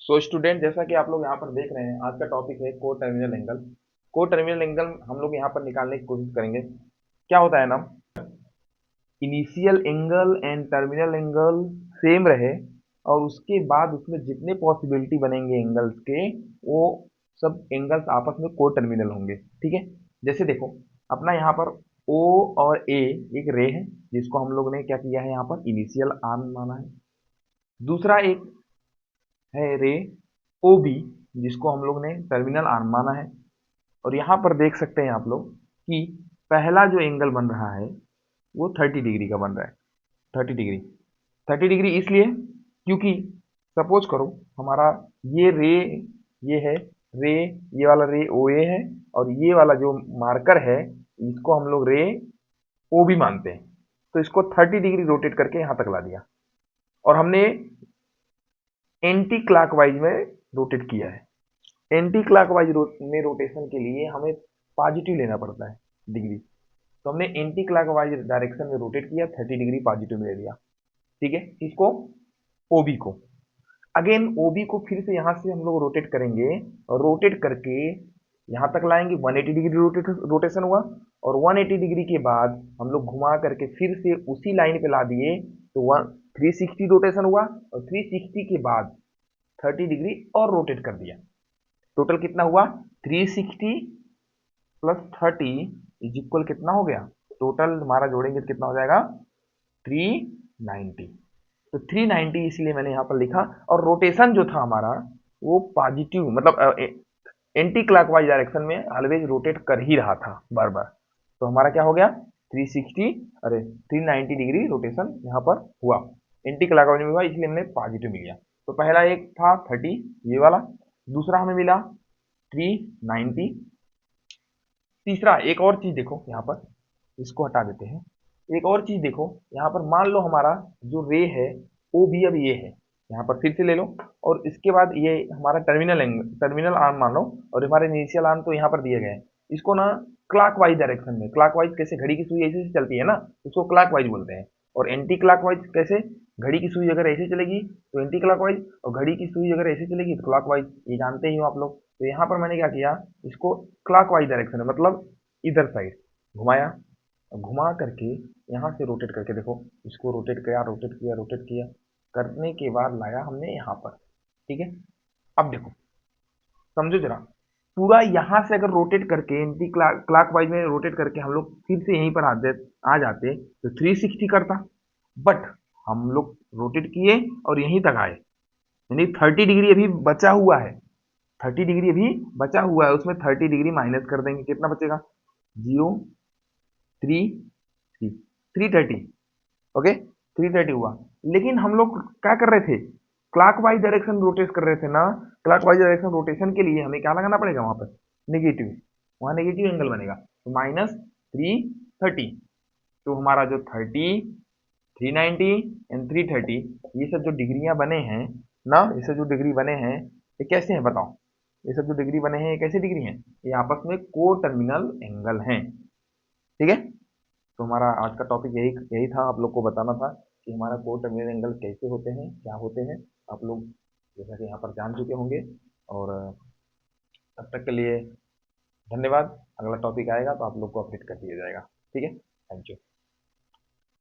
So student, जैसा कि आप लोग यहाँ पर देख रहे हैं, आज का टॉपिक है को टर्मिनल एंगल। को टर्मिनल एंगल हम लोग यहाँ पर निकालने की कोशिश करेंगे। क्या होता है ना, initial angle and terminal angle same रहे और उसके बाद उसमें जितने पॉसिबिलिटी बनेंगे एंगल्स के, वो सब एंगल्स आपस में को टर्मिनल होंगे। ठीक है, जैसे देखो अपना यहाँ पर ओ और ए एक रे है, जिसको हम लोग ने क्या किया है, यहाँ पर इनिशियल आर्म माना है। दूसरा एक है रे ओ बी, जिसको हम लोग ने टर्मिनल आर्म माना है। और यहाँ पर देख सकते हैं आप लोग कि पहला जो एंगल बन रहा है वो 30 डिग्री का बन रहा है। 30 डिग्री, 30 डिग्री इसलिए क्योंकि सपोज करो हमारा ये रे, ये है रे, ये वाला रे ओ ए है, और ये वाला जो मार्कर है इसको हम लोग रे ओ बी मानते हैं। तो इसको 30 डिग्री रोटेट करके यहाँ तक ला दिया, और हमने एंटी क्लॉकवाइज में रोटेट किया है। एंटी क्लॉकवाइज में रोटेशन के लिए हमें पॉजिटिव लेना पड़ता है डिग्री। तो हमने एंटी क्लॉकवाइज डायरेक्शन में रोटेट किया, 30 डिग्री पॉजिटिव में ले लिया। ठीक है, इसको ओबी को, अगेन ओबी को फिर से यहाँ से हम लोग रोटेट करेंगे, और रोटेट करके यहाँ तक लाएंगे। 180 डिग्री रोटेशन हुआ, और 180 डिग्री के बाद हम लोग घुमा करके फिर से उसी लाइन पे ला दिए, तो 360 रोटेशन हुआ, और 360 के बाद 30 डिग्री और रोटेट कर दिया। टोटल कितना हुआ, 360 प्लस 30 इज इक्वल कितना हो गया, टोटल हमारा जोड़ेंगे तो कितना हो जाएगा, 390। तो 390 इसलिए मैंने यहाँ पर लिखा। और रोटेशन जो था हमारा वो पॉजिटिव, मतलब एंटी क्लॉकवाइज डायरेक्शन में ऑलवेज रोटेट कर ही रहा था बार बार। तो हमारा क्या हो गया, 360, अरे 390 डिग्री रोटेशन यहाँ पर हुआ, एंटी क्लॉकवाइज में हुआ, इसलिए हमने पॉजिटिव मिल गया। तो पहला एक था 30 ये वाला, दूसरा हमें मिला 390। तीसरा एक और चीज देखो यहाँ पर, इसको हटा देते हैं। एक और चीज देखो यहाँ पर, मान लो हमारा जो रे है वो भी अब ये है, यहाँ पर फिर से ले लो, और इसके बाद ये हमारा टर्मिनल आर्म मान लो, और हमारे इनिशियल आर्म तो यहाँ पर दिए गए हैं। इसको ना क्लॉकवाइज डायरेक्शन में, क्लॉकवाइज कैसे घड़ी की सुई ऐसे से चलती है ना, उसको क्लॉकवाइज बोलते हैं। और एंटी क्लॉकवाइज कैसे, घड़ी की सुई अगर ऐसे चलेगी तो एंटी क्लॉकवाइज, और घड़ी की सुई अगर ऐसे चलेगी तो क्लॉकवाइज, ये जानते ही हो आप लोग। तो यहाँ पर मैंने क्या किया, इसको क्लॉकवाइज डायरेक्शन है, मतलब इधर साइड घुमाया, घुमा करके यहाँ से रोटेट करके देखो, इसको रोटेट किया, रोटेट किया, रोटेट किया, करने के बाद लाया हमने यहाँ पर। ठीक है, अब देखो समझो जरा, पूरा यहाँ से अगर रोटेट करके एंटी क्लॉक वाइज में रोटेट करके हम लोग फिर से यहीं पर आ जाते तो 360 करता। बट हम लोग रोटेट किए और यहीं तक आए, यानी 30 डिग्री अभी बचा हुआ है। 30 डिग्री अभी बचा हुआ है, उसमें 30 डिग्री माइनस कर देंगे, कितना बचेगा, 0 3 3 330। ओके, 330 हुआ। लेकिन हम लोग क्या कर रहे थे, क्लॉकवाइज डायरेक्शन रोटेट कर रहे थे ना। क्लॉकवाइज डायरेक्शन रोटेशन के लिए हमें क्या लगाना पड़ेगा वहां पर, नेगेटिव, वहां नेगेटिव एंगल बनेगा, तो -330। तो हमारा जो 390 एंड 330, ये सब जो डिग्रियां बने हैं ना, ये सब जो डिग्री बने हैं, ये कैसे हैं बताओ। ये सब जो डिग्री बने हैं ये कैसे डिग्री हैं, ये आपस में को टर्मिनल एंगल हैं। ठीक है, तो हमारा आज का टॉपिक यही यही था, आप लोग को बताना था कि हमारा को टर्मिनल एंगल कैसे होते हैं, क्या होते हैं। आप लोग जैसा कि यहाँ पर जान चुके होंगे। और तब तक के लिए धन्यवाद। अगला टॉपिक आएगा तो आप लोग को अपडेट कर दिया जाएगा। ठीक है, थैंक यू।